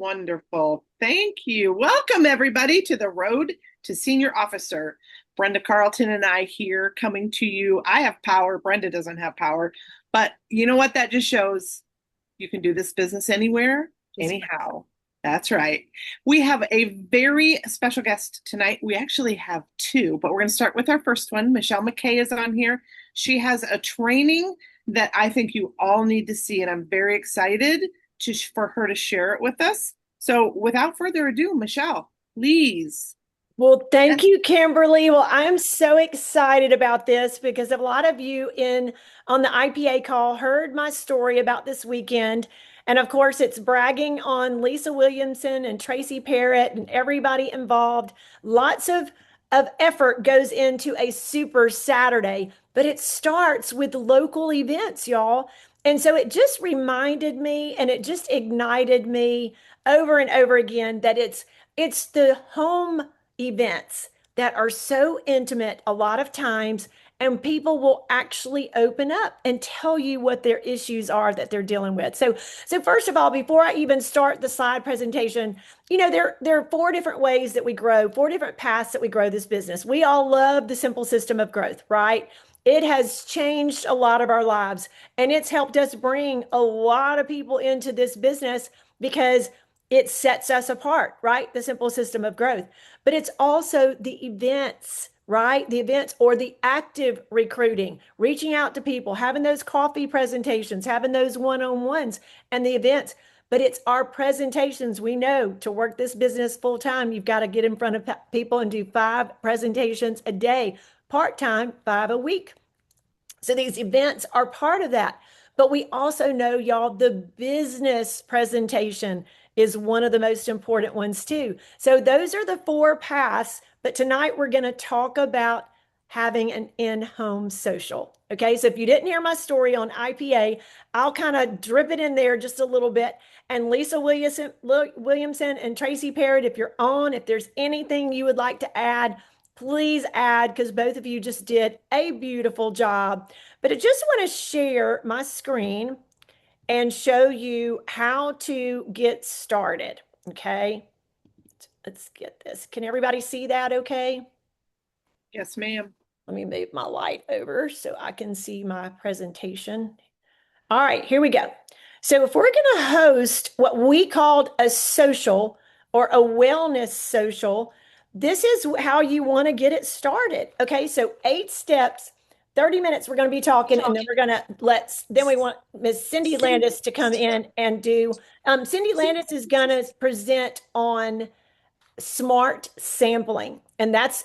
Wonderful. Thank you. Welcome, everybody, to the Road to Senior Officer. Brenda Carlton and I here coming to you. I have power. Brenda doesn't have power. But you know what? That just shows you can do this business anywhere, Just anyhow. That's right. We have a very special guest tonight. We actually have two, but we're going to start with our first one. Michelle McKay is on here. She has a training that I think you all need to see, and I'm very excited for her to share it with us. So, without further ado, Michelle, please. Well, thank you, Kimberly. Well, I'm so excited about this because a lot of you in on the IPA call heard my story about this weekend. And of course, it's bragging on Lisa Williamson and Tracy Parrott and everybody involved. Lots of effort goes into a super Saturday, but it starts with local events, y'all. And so it just reminded me and it just ignited me over and over again that it's the home events that are so intimate a lot of times, and people will actually open up and tell you what their issues are that they're dealing with. So first of all, before I even start the slide presentation, there are four different ways that we grow, four different paths that we grow this business. We all love the simple system of growth, right? It has changed a lot of our lives, and it's helped us bring a lot of people into this business because it sets us apart, right? The simple system of growth. But it's also the events, right? The events or the active recruiting, reaching out to people, having those coffee presentations, having those one-on-ones and the events. But it's our presentations. We know to work this business full time, you've got to get in front of people and do 5 presentations a day, part time, 5 a week. So these events are part of that. But we also know, y'all, the business presentation is one of the most important ones too. So those are the four paths. But tonight we're going to talk about having an in-home social. Okay, so if you didn't hear my story on IPA, I'll kind of drip it in there just a little bit. And Lisa Williamson and Tracy Parrott, if you're on, if there's anything you would like to add, please add because both of you just did a beautiful job. But I just want to share my screen and show you how to get started. Okay, let's get this. Can everybody see that okay? Yes, ma'am. Let me move my light over so I can see my presentation. All right, here we go. So if we're going to host what we called a social or a wellness social, this is how you want to get it started. Okay, so 8 steps, 30 minutes we're going to be talking, and then we're going to then we want Miss Cindy Landis to come in and do, Cindy Landis is going to present on smart sampling. And that's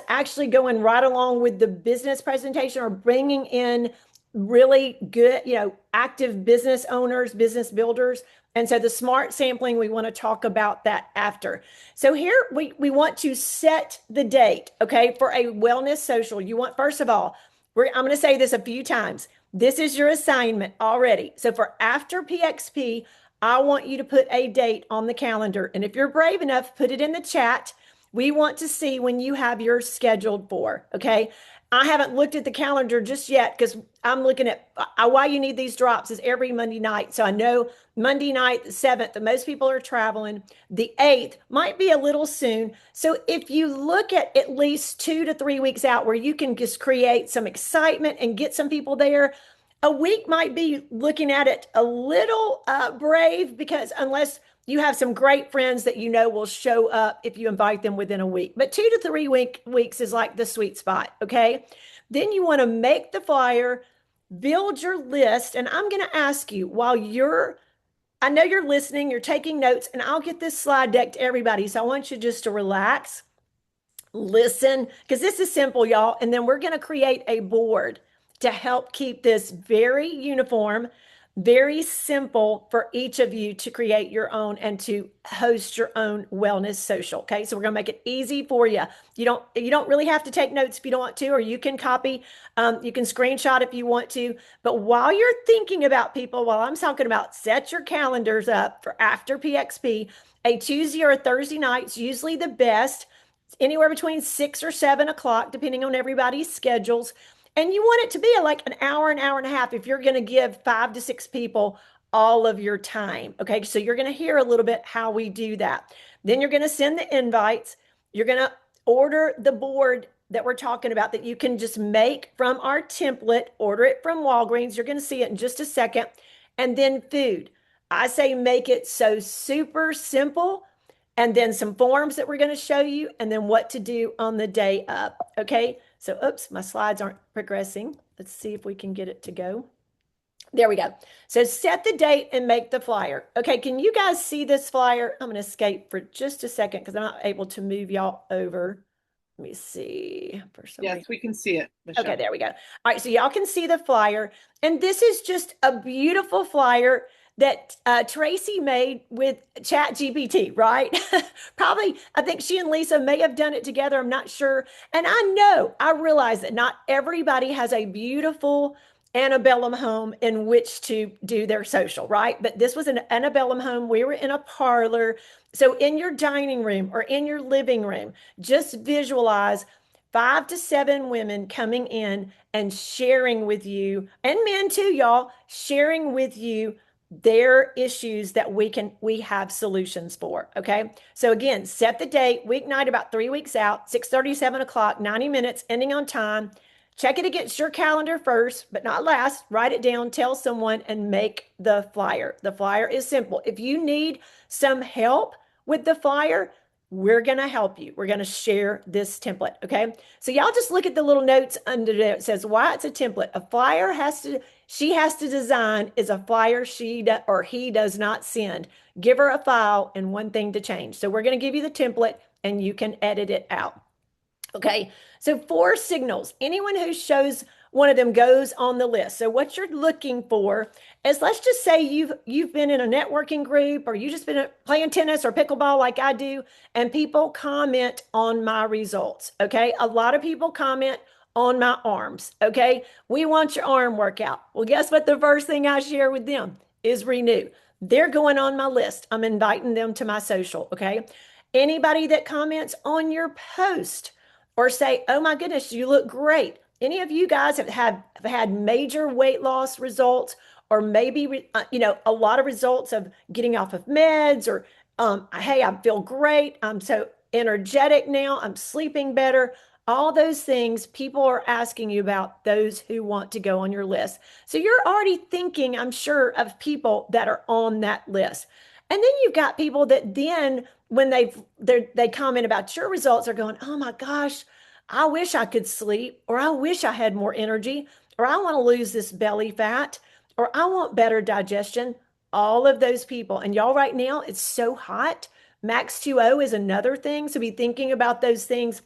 actually going right along with the business presentation or bringing in really good, active business owners, business builders. And so the smart sampling, we want to talk about that after. So here we want to set the date, okay, for a wellness social. You want, first of all, I'm going to say this a few times. This is your assignment already. So for after PXP, I want you to put a date on the calendar. And if you're brave enough, put it in the chat. We want to see when you have yours scheduled for, okay? I haven't looked at the calendar just yet because I'm looking at why you need these drops is every Monday night. So I know Monday night, the 7th, that most people are traveling. The 8th might be a little soon. So if you look at least 2 to 3 weeks out where you can just create some excitement and get some people there, a week might be looking at it a little brave because unless you have some great friends that you know will show up if you invite them within a week. But 2 to 3 weeks is like the sweet spot, okay? Then you want to make the flyer, build your list, and I'm going to ask you while I know you're listening, you're taking notes, and I'll get this slide deck to everybody. So I want you just to relax, listen, because this is simple, y'all. And then we're going to create a board to help keep this very uniform, very simple for each of you to create your own and to host your own wellness social. Okay, so we're gonna make it easy for you. You don't really have to take notes if you don't want to, or you can copy, you can screenshot if you want to. But while you're thinking about people, while I'm talking about set your calendars up for after PXP, a Tuesday or a Thursday night's usually the best, anywhere between 6 or 7 o'clock, depending on everybody's schedules. And you want it to be like an hour and a half if you're going to give 5 to 6 people all of your time. Okay, so you're going to hear a little bit how we do that. Then you're going to send the invites. You're going to order the board that we're talking about that you can just make from our template, order it from Walgreens. You're going to see it in just a second. And then food. I say make it so super simple, and then some forms that we're going to show you, and then what to do on the day of. Okay, so oops, my slides aren't progressing. Let's see if we can get it to go. There we go. So set the date and make the flyer. Okay, can you guys see this flyer? I'm going to escape for just a second because I'm not able to move y'all over. Let me see. For some Yes, reason. we can see it, Michelle. Okay, there we go. All right, so y'all can see the flyer. And this is just a beautiful flyer that Tracy made with ChatGPT, right? Probably, I think she and Lisa may have done it together. I'm not sure. And I realize that not everybody has a beautiful antebellum home in which to do their social, right? But this was an antebellum home. We were in a parlor. So in your dining room or in your living room, just visualize 5 to 7 women coming in and sharing with you, and men too, y'all, sharing with you their issues that we have solutions for. Okay, so again, set the date, weeknight about 3 weeks out, 6:30, 7 o'clock, 90 minutes, ending on time. Check it against your calendar first, but not last. Write it down, tell someone, and make the flyer. The flyer is simple. If you need some help with the flyer, we're going to help you. We're going to share this template. Okay. So y'all just look at the little notes under there. It says why it's a template. A flyer she has to design is a flyer or he does not send. Give her a file and one thing to change. So we're going to give you the template and you can edit it out. Okay, so 4 signals. Anyone who shows one of them goes on the list. So what you're looking for is, let's just say you've been in a networking group, or you just been playing tennis or pickleball like I do, and people comment on my results. Okay, a lot of people comment on my arms. Okay, we want your arm workout. Well, guess what? The first thing I share with them is Renew. They're going on my list. I'm inviting them to my social. Okay, anybody that comments on your post or say, oh my goodness, you look great. Any of you guys have had major weight loss results, or maybe a lot of results of getting off of meds, or hey, I feel great. I'm so energetic now. I'm sleeping better. All those things people are asking you about, those who want to go on your list. So you're already thinking, I'm sure, of people that are on that list. And then you've got people that then, when they comment about your results, are going, oh my gosh, I wish I could sleep, or I wish I had more energy, or I want to lose this belly fat, or I want better digestion. All of those people. And y'all, right now, it's so hot. Max 2O is another thing. So be thinking about those things.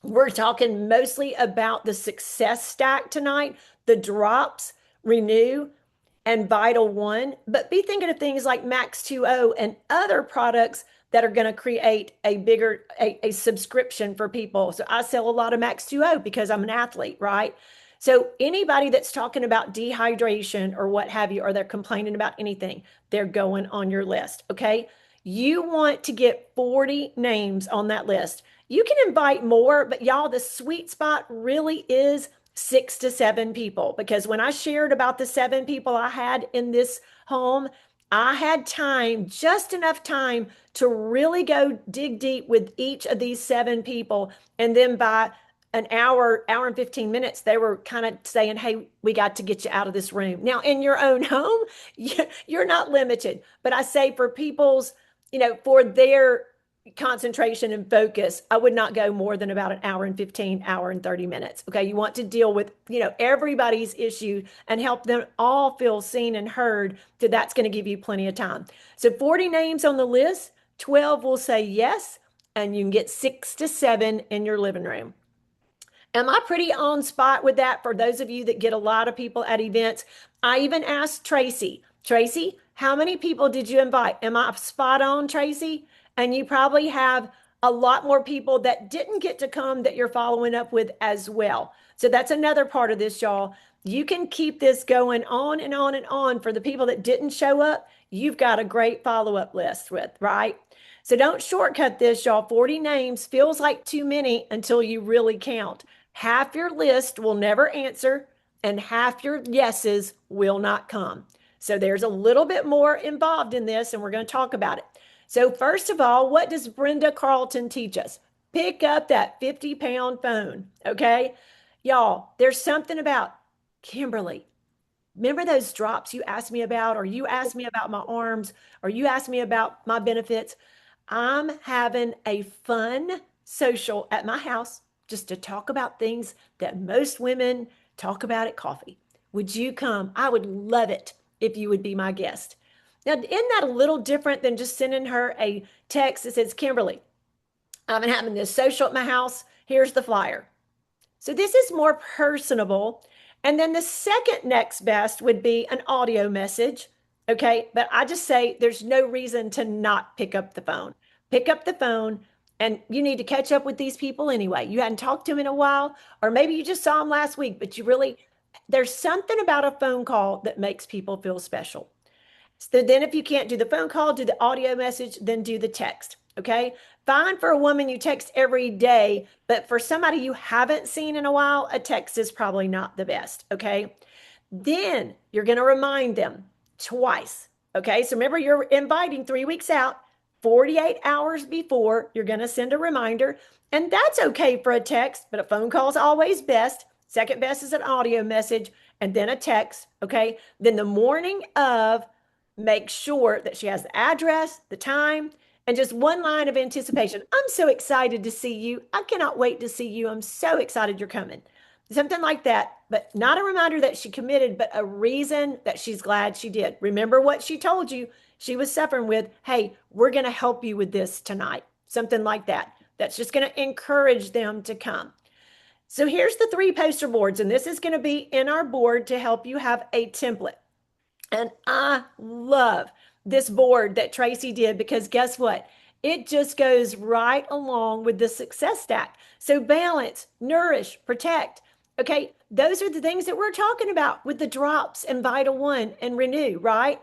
We're talking mostly about the success stack tonight, the drops, Renew, and Vital One, but be thinking of things like Max 2O and other products that are going to create a subscription for people. So I sell a lot of Max 2O because I'm an athlete, right? So anybody that's talking about dehydration or what have you, or they're complaining about anything, they're going on your list. Okay. You want to get 40 names on that list. You can invite more, but y'all, the sweet spot really is 6 to 7 people, because when I shared about the 7 people I had in this home, I had time, just enough time to really go dig deep with each of these 7 people. And then by an hour and 15 minutes, they were kind of saying, hey, we got to get you out of this room. Now, in your own home, you're not limited. But I say for people's, for their concentration and focus, I would not go more than about an hour and 15, hour and 30 minutes. Okay. You want to deal with, everybody's issue and help them all feel seen and heard. So that's going to give you plenty of time. So 40 names on the list, 12 will say yes, and you can get 6 to 7 in your living room. Am I pretty on spot with that for those of you that get a lot of people at events? I even asked Tracy, how many people did you invite? Am I spot on, Tracy? And you probably have a lot more people that didn't get to come that you're following up with as well. So that's another part of this, y'all. You can keep this going on and on and on. For the people that didn't show up, you've got a great follow-up list with, right? So don't shortcut this, y'all. 40 names feels like too many until you really count. Half your list will never answer, and half your yeses will not come. So there's a little bit more involved in this, and we're going to talk about it. So, first of all, what does Brenda Carlton teach us? Pick up that 50-pound phone, okay? Y'all, there's something about Kimberly. Remember those drops you asked me about, or you asked me about my arms, or you asked me about my benefits? I'm having a fun social at my house just to talk about things that most women talk about at coffee. Would you come? I would love it if you would be my guest. Now, isn't that a little different than just sending her a text that says, Kimberly, I'm having this social at my house. Here's the flyer. So this is more personable. And then the second next best would be an audio message. Okay. But I just say there's no reason to not pick up the phone. Pick up the phone, and you need to catch up with these people anyway. You hadn't talked to them in a while, or maybe you just saw them last week, but there's something about a phone call that makes people feel special. So then if you can't do the phone call, do the audio message, then do the text. Okay. Fine for a woman you text every day, but for somebody you haven't seen in a while, a text is probably not the best. Okay. Then you're going to remind them twice. Okay. So remember, you're inviting 3 weeks out, 48 hours before, you're going to send a reminder. And that's okay for a text, but a phone call is always best. Second best is an audio message and then a text. Okay. Then the morning of, make sure that she has the address, the time, and just one line of anticipation. I'm so excited to see you. I cannot wait to see you. I'm so excited you're coming. Something like that, but not a reminder that she committed, but a reason that she's glad she did. Remember what she told you she was suffering with. Hey, we're going to help you with this tonight. Something like that. That's just going to encourage them to come. So here's the 3 poster boards, and this is going to be in our board to help you have a template. And I love this board that Tracy did, because guess what? It just goes right along with the success stack. So balance, nourish, protect. Okay, those are the things that we're talking about with the drops and Vital One and Renew, right?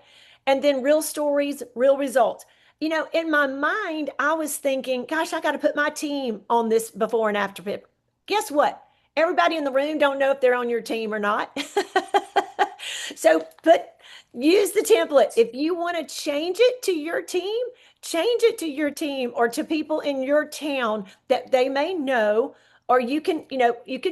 And then real stories, real results. You know, in my mind, I was thinking, gosh, I got to put my team on this before and after paper. Guess what? Everybody in the room don't know if they're on your team or not. So use the template. If you want to change it to your team, change it to your team or to people in your town that they may know. Or you can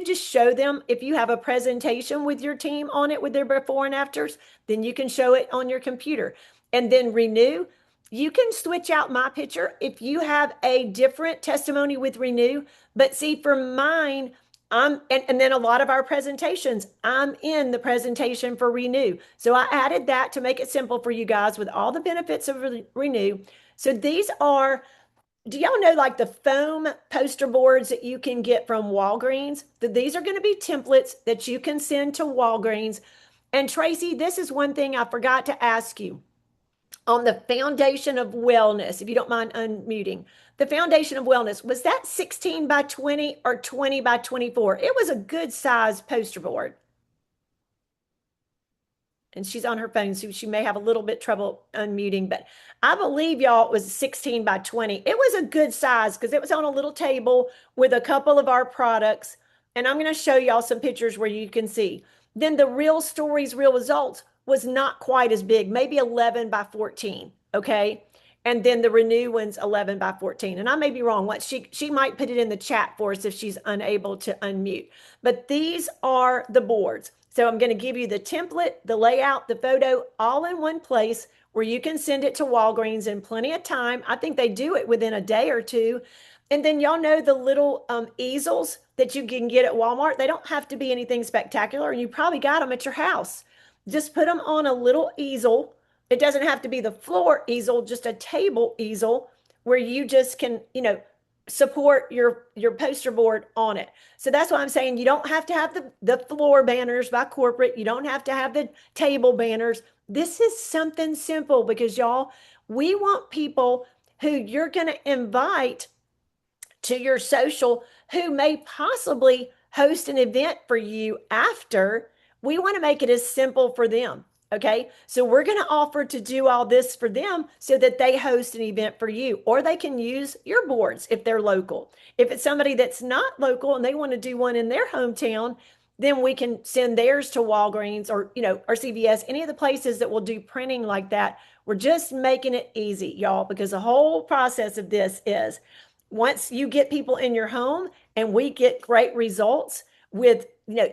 just show them. If you have a presentation with your team on it with their before and afters, then you can show it on your computer. And then Renew, you can switch out my picture if you have a different testimony with Renew. But see, for mine, and then a lot of our presentations, I'm in the presentation for Renew. So I added that to make it simple for you guys with all the benefits of Renew. So these are, do y'all know, like the foam poster boards that you can get from Walgreens? These are going to be templates that you can send to Walgreens. And Tracy, this is one thing I forgot to ask you. On the foundation of wellness, if you don't mind unmuting, the foundation of wellness, was that 16 by 20 or 20 by 24? It was a good size poster board. And she's on her phone, so she may have a little bit trouble unmuting, but I believe y'all it was 16 by 20. It was a good size because it was on a little table with a couple of our products. And I'm going to show y'all some pictures where you can see. Then the real stories, real results was not quite as big, maybe 11 by 14. Okay. And then the Renew one's 11 by 14. And I may be wrong. She might put it in the chat for us if she's unable to unmute. But these are the boards. So I'm going to give you the template, the layout, the photo, all in one place where you can send it to Walgreens in plenty of time. I think they do it within a day or two. And then y'all know the little easels that you can get at Walmart. They don't have to be anything spectacular. You probably got them at your house. Just put them on a little easel. It doesn't have to be the floor easel, just a table easel where you just can, support your poster board on it. So that's why I'm saying you don't have to have the floor banners by corporate. You don't have to have the table banners. This is something simple because y'all, we want people who you're going to invite to your social who may possibly host an event for you after. We want to make it as simple for them. Okay, so we're going to offer to do all this for them so that they host an event for you, or they can use your boards if they're local. If it's somebody that's not local and they want to do one in their hometown, then we can send theirs to Walgreens or, or CVS, any of the places that will do printing like that. We're just making it easy, y'all, because the whole process of this is once you get people in your home and we get great results with,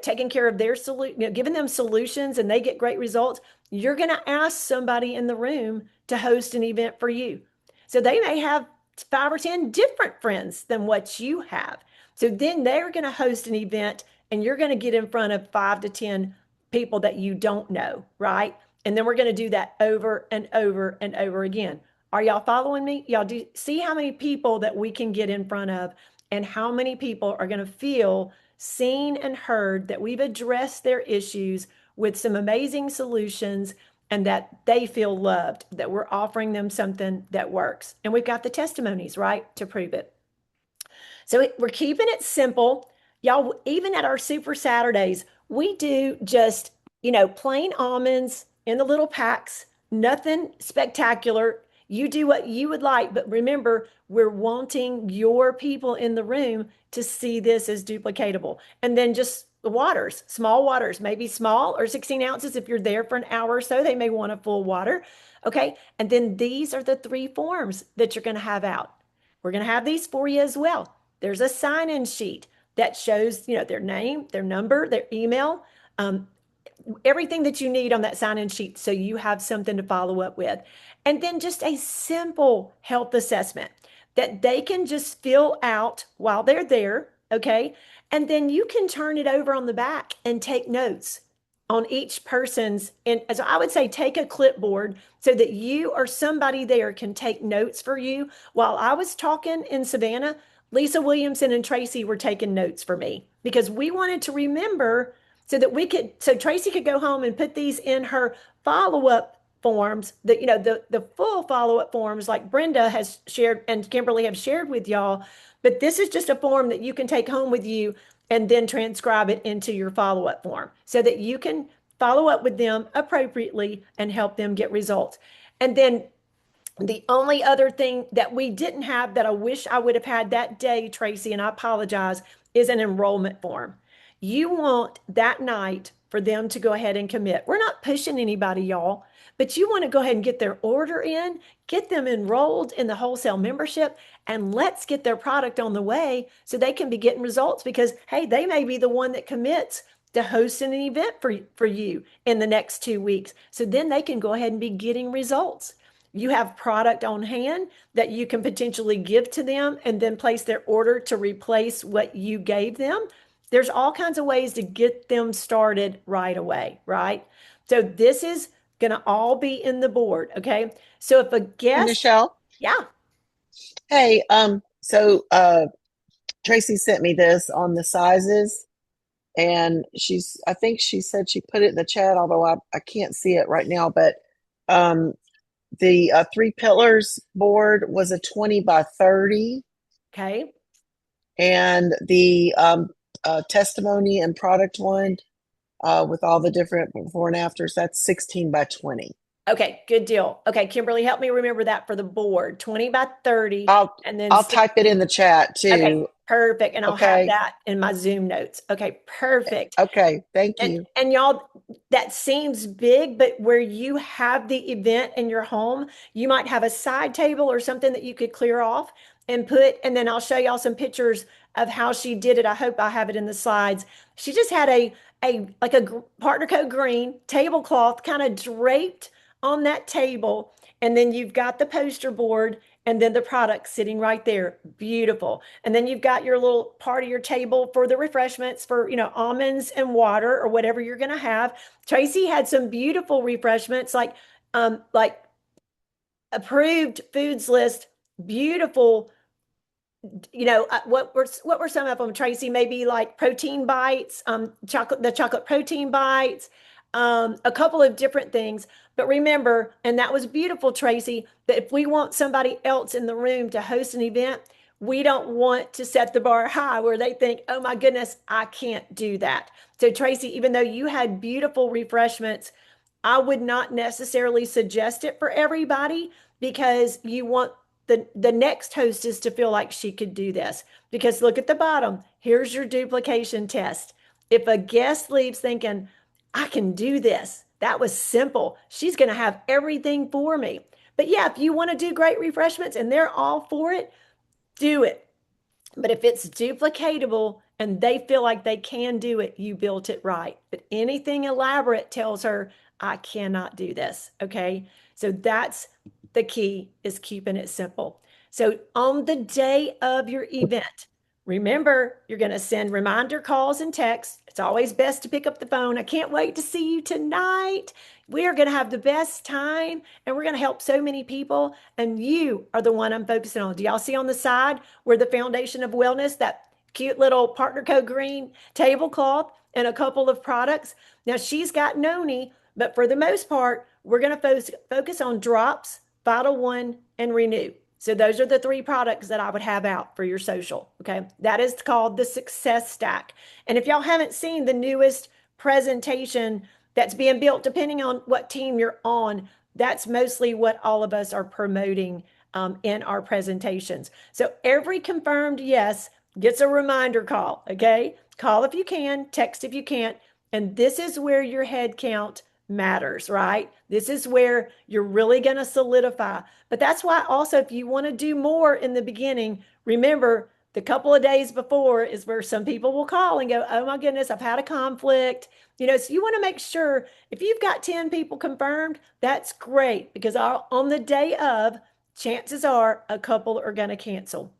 taking care of their solution, giving them solutions and they get great results, you're going to ask somebody in the room to host an event for you. So they may have 5 or 10 different friends than what you have. So then they're going to host an event and you're going to get in front of 5 to 10 people that you don't know, right? And then we're going to do that over and over and over again. Are y'all following me? Y'all do see how many people that we can get in front of and how many people are going to feel seen and heard, that we've addressed their issues with some amazing solutions and that they feel loved, that we're offering them something that works. And we've got the testimonies, right, to prove it. So we're keeping it simple. Y'all, even at our Super Saturdays, we do just, plain almonds in the little packs, nothing spectacular. You do what you would like, but remember, we're wanting your people in the room to see this as duplicatable. And then just the waters, small waters, maybe small or 16 ounces. If you're there for an hour or so, they may want a full water. Okay. And then these are the 3 forms that you're going to have out. We're going to have these for you as well. There's a sign-in sheet that shows, their name, their number, their email, everything that you need on that sign-in sheet so you have something to follow up with. And then just a simple health assessment that they can just fill out while they're there, okay? And then you can turn it over on the back and take notes on each person's. And so I would say take a clipboard so that you or somebody there can take notes for you. While I was talking in Savannah, Lisa Williamson and Tracy were taking notes for me because we wanted to remember so Tracy could go home and put these in her follow-up forms, the full follow-up forms like Brenda has shared and Kimberly have shared with y'all. But this is just a form that you can take home with you and then transcribe it into your follow-up form so that you can follow up with them appropriately and help them get results. And then the only other thing that we didn't have that I wish I would have had that day, Tracy, and I apologize, is an enrollment form. You want that night for them to go ahead and commit. We're not pushing anybody, y'all, but you want to go ahead and get their order in, get them enrolled in the wholesale membership, and let's get their product on the way so they can be getting results because, hey, they may be the one that commits to hosting an event for you in the next 2 weeks. So then they can go ahead and be getting results. You have product on hand that you can potentially give to them and then place their order to replace what you gave them. There's all kinds of ways to get them started right away, right? So this is going to all be in the board, okay? So if a guest, Michelle, yeah, hey, Tracy sent me this on the sizes, and I think she said she put it in the chat, although I can't see it right now, but the 3 pillars board was a 20 by 30, okay, and the testimony and product one with all the different before and afters, that's 16 by 20. okay, good deal. Okay, Kimberly, help me remember that for the board, 20 by 30, and then I'll type it in the chat too. Okay, perfect. And I'll have Okay. that in my Zoom notes. Okay, perfect. Okay, thank you. And y'all, that seems big, but where you have the event in your home, you might have a side table or something that you could clear off and then I'll show y'all some pictures of how she did it. I hope I have it in the slides. She just had a partner code green tablecloth kind of draped on that table. And then you've got the poster board and then the product sitting right there. Beautiful. And then you've got your little part of your table for the refreshments for, almonds and water or whatever you're going to have. Tracy had some beautiful refreshments like approved foods list, beautiful. What were some of them, Tracy? Maybe like protein bites, the chocolate protein bites, a couple of different things. But remember, and that was beautiful, Tracy, that if we want somebody else in the room to host an event, we don't want to set the bar high where they think, oh my goodness, I can't do that. So Tracy, even though you had beautiful refreshments, I would not necessarily suggest it for everybody because you want the next hostess to feel like she could do this. Because look at the bottom. Here's your duplication test. if a guest leaves thinking, I can do this, that was simple, she's going to have everything for me. But yeah, if you want to do great refreshments and they're all for it, do it. But if it's duplicatable and they feel like they can do it, you built it right. But anything elaborate tells her, I cannot do this. Okay. So that's the key, is keeping it simple. So on the day of your event, remember, you're going to send reminder calls and texts. It's always best to pick up the phone. I can't wait to see you tonight. We are going to have the best time and we're going to help so many people. And you are the one I'm focusing on. Do y'all see on the side where the Foundation of Wellness, that cute little Partner Co green tablecloth and a couple of products? Now she's got Noni, but for the most part, we're going to focus on Drops, Vital One, and Renew. So those are the 3 products that I would have out for your social. Okay. That is called the Success Stack. And if y'all haven't seen the newest presentation that's being built, depending on what team you're on, that's mostly what all of us are promoting in our presentations. So every confirmed yes gets a reminder call. Okay. Call if you can, text if you can't. And this is where your head count matters, right? This is where you're really going to solidify. But that's why also, if you want to do more in the beginning, remember the couple of days before is where some people will call and go, oh my goodness, I've had a conflict. So you want to make sure if you've got 10 people confirmed, that's great, because on the day of, chances are a couple are going to cancel.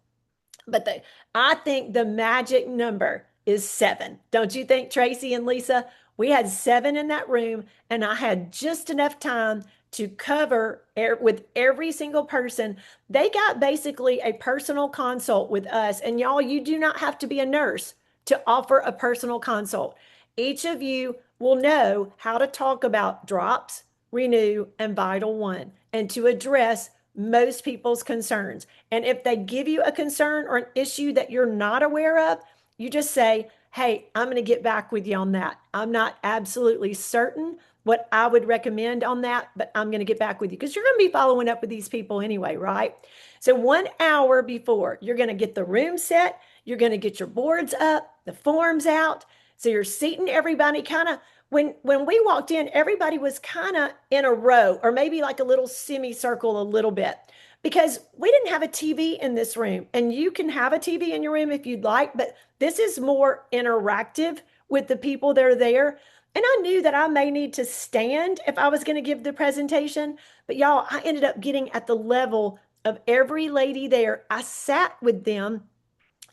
But I think the magic number is 7. Don't you think, Tracy and Lisa? We had 7 in that room, and I had just enough time to cover with every single person. They got basically a personal consult with us. And y'all, you do not have to be a nurse to offer a personal consult. Each of you will know how to talk about Drops, Renew, and Vital One, and to address most people's concerns. And if they give you a concern or an issue that you're not aware of, you just say, hey, I'm going to get back with you on that. I'm not absolutely certain what I would recommend on that, but I'm going to get back with you, because you're going to be following up with these people anyway, right? So 1 hour before, you're going to get the room set. You're going to get your boards up, the forms out. So you're seating everybody kind of, when we walked in, everybody was kind of in a row, or maybe like a little semicircle a little bit, because we didn't have a TV in this room. And you can have a TV in your room if you'd like, but this is more interactive with the people that are there. And I knew that I may need to stand if I was going to give the presentation, but y'all, I ended up getting at the level of every lady there. I sat with them,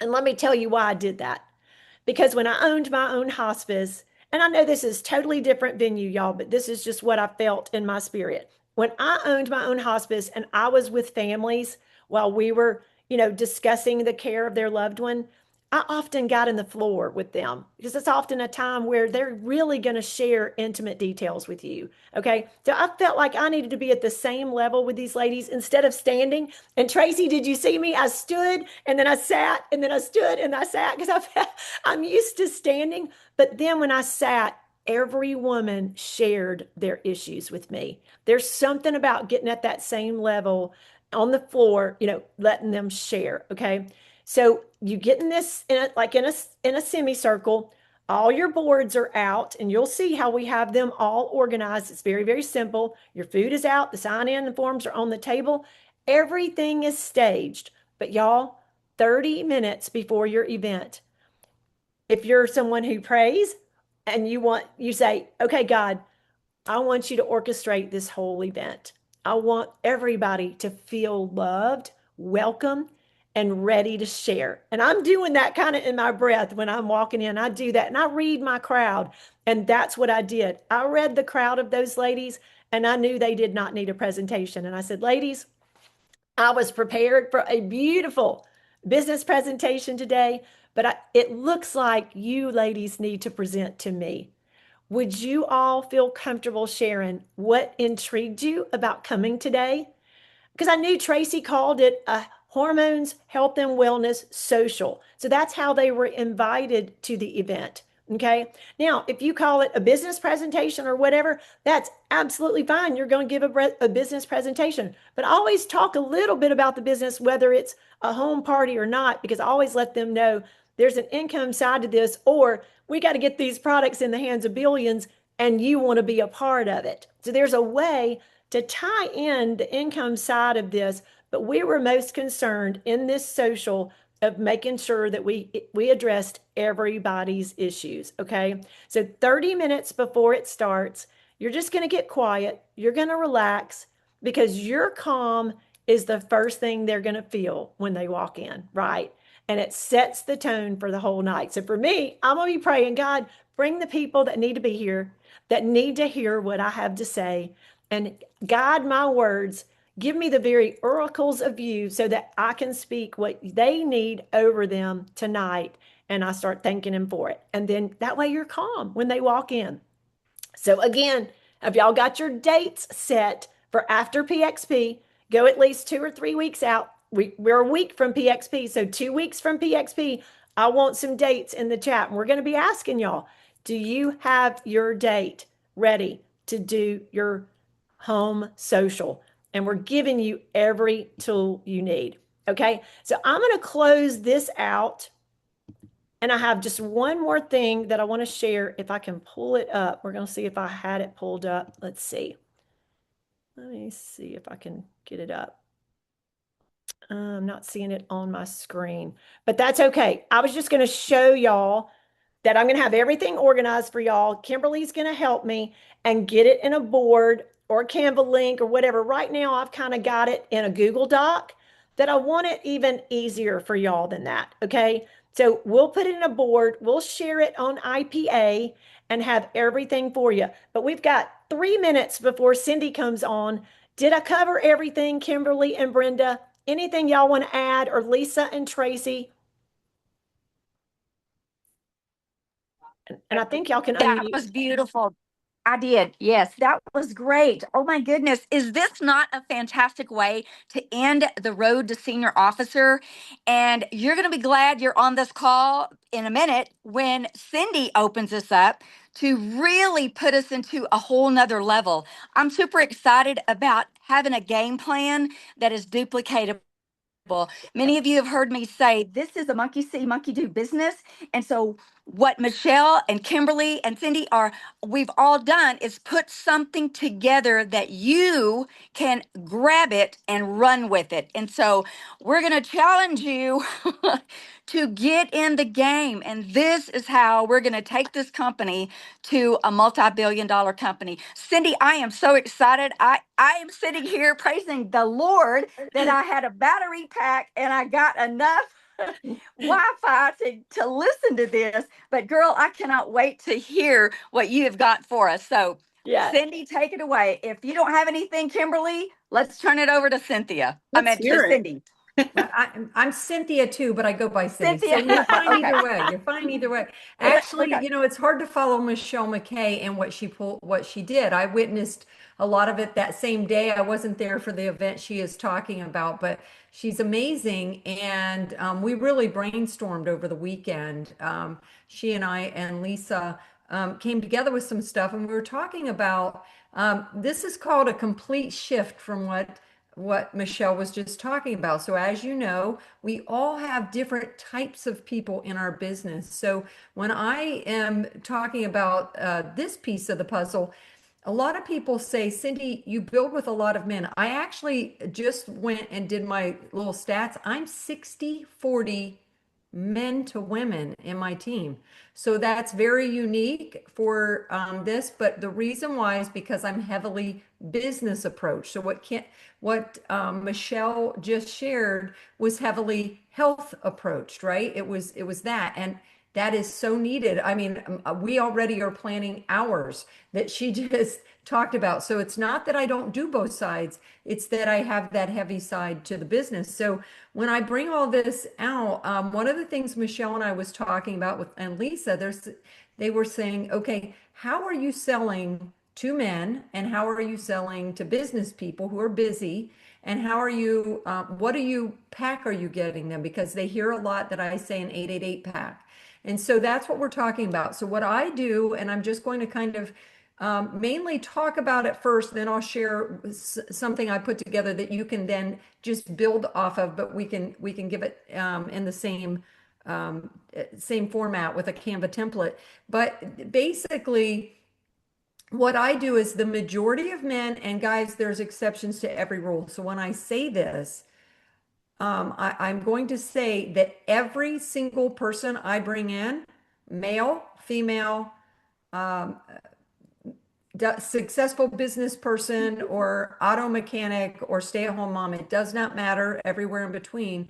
and let me tell you why I did that. Because when I owned my own hospice, and I know this is totally different venue, y'all, but this is just what I felt in my spirit. When I owned my own hospice and I was with families while we were, discussing the care of their loved one, I often got in the floor with them, because it's often a time where they're really going to share intimate details with you. Okay. So I felt like I needed to be at the same level with these ladies instead of standing. And Tracy, did you see me? I stood and then I sat and then I stood and I sat, because I'm used to standing. But then when I sat, every woman shared their issues with me. There's something about getting at that same level on the floor, letting them share. Okay. So you get in this in a semicircle. All your boards are out, and you'll see how we have them all organized. It's very, very simple. Your food is out, the sign-in and forms are on the table. Everything is staged. But y'all, 30 minutes before your event, if you're someone who prays and you say, okay, God, I want you to orchestrate this whole event. I want everybody to feel loved, welcome, and ready to share. And I'm doing that kind of in my breath when I'm walking in. I do that, and I read my crowd. And that's what I did. I read the crowd of those ladies, and I knew they did not need a presentation. And I said, ladies, I was prepared for a beautiful business presentation today, but it looks like you ladies need to present to me. Would you all feel comfortable sharing what intrigued you about coming today? Because I knew Tracy called it a Hormones, Health and Wellness Social. So that's how they were invited to the event. Okay. Now, if you call it a business presentation or whatever, that's absolutely fine. You're going to give a business presentation, but always talk a little bit about the business, whether it's a home party or not, because I always let them know there's an income side to this, or we got to get these products in the hands of billions and you want to be a part of it. So there's a way to tie in the income side of this, but we were most concerned in this social of making sure that we addressed everybody's issues. Okay. So 30 minutes before it starts, you're just going to get quiet. You're going to relax because your calm is the first thing they're going to feel when they walk in, right? And it sets the tone for the whole night. So for me, I'm going to be praying, God, bring the people that need to be here, that need to hear what I have to say, and guide my words. Give me the very oracles of you so that I can speak what they need over them tonight. And I start thanking him for it. And then that way you're calm when they walk in. So again, have y'all got your dates set for after PXP? Go at least 2 or 3 weeks out. We're a week from PXP. So 2 weeks from PXP, I want some dates in the chat. And we're going to be asking y'all, do you have your date ready to do your home social? And we're giving you every tool you need. Okay. So I'm going to close this out. And I have just one more thing that I want to share. If I can pull it up, we're going to see if I had it pulled up. Let's see. Let me see if I can get it up. I'm not seeing it on my screen, but that's okay. I was just going to show y'all that I'm going to have everything organized for y'all. Kimberly's going to help me and get it in a board or a Canva link or whatever. Right now, I've kind of got it in a Google Doc that I want it even easier for y'all than that. Okay. So we'll put it in a board. We'll share it on IPA and have everything for you. But we've got 3 minutes before Cindy comes on. Did I cover everything, Kimberly and Brenda? Anything y'all want to add, or Lisa and Tracy? And I think y'all can That unmute. was beautiful. I did. Yes, that was great. Oh my goodness. Is this not a fantastic way to end the road to senior officer? And you're going to be glad you're on this call in a minute when Cindy opens us up to really put us into a whole nother level. I'm super excited about having a game plan that is duplicatable. Many of you have heard me say this is a monkey see, monkey do business. And so what Michelle and Kimberly and Cindy we've all done is put something together that you can grab it and run with it. And so we're going to challenge you to get in the game. And this is how we're going to take this company to a multi-billion-dollar company. Cindy, I am so excited. I am sitting here praising the Lord that I had a battery pack and I got enough Wi-Fi to listen to this. But girl, I cannot wait to hear what you have got for us. So Yeah, Cindy, take it away. If you don't have anything, Kimberly, let's turn it over to Cynthia. Let's hear To it. Cindy. I'm Cynthia too, but I go by Cindy. Cynthia. So you're fine Okay. either way. You're fine either way. Actually, Okay. it's hard to follow Michelle McKay and what she did. I witnessed a lot of it that same day. I wasn't there for the event she is talking about, but she's amazing. And we really brainstormed over the weekend. She and I and Lisa came together with some stuff, and we were talking about this is called a complete shift from what Michelle was just talking about. So as you know, we all have different types of people in our business. So when I am talking about this piece of the puzzle, a lot of people say, Cindy, you build with a lot of men. I actually just went and did my little stats. I'm 60-40 men to women in my team. So that's very unique for this. But the reason why is because I'm heavily business approach. So what Michelle just shared was heavily health approached, right? It was that. And that is so needed. I mean, we already are planning hours that she just talked about. So it's not that I don't do both sides, it's that I have that heavy side to the business. So when I bring all this out, one of the things Michelle and I was talking about and Lisa, they were saying, okay, how are you selling to men and how are you selling to business people who are busy? And how are you, what pack are you getting them? Because they hear a lot that I say an 888 pack. And so that's what we're talking about. So what I do, and I'm just going to kind of mainly talk about it first, then I'll share something I put together that you can then just build off of, but we can give it in the same same format with a Canva template. But basically, what I do is the majority of men, and guys, there's exceptions to every rule. So when I say this, I'm going to say that every single person I bring in, male, female, successful business person or auto mechanic or stay-at-home mom, it does not matter, everywhere in between,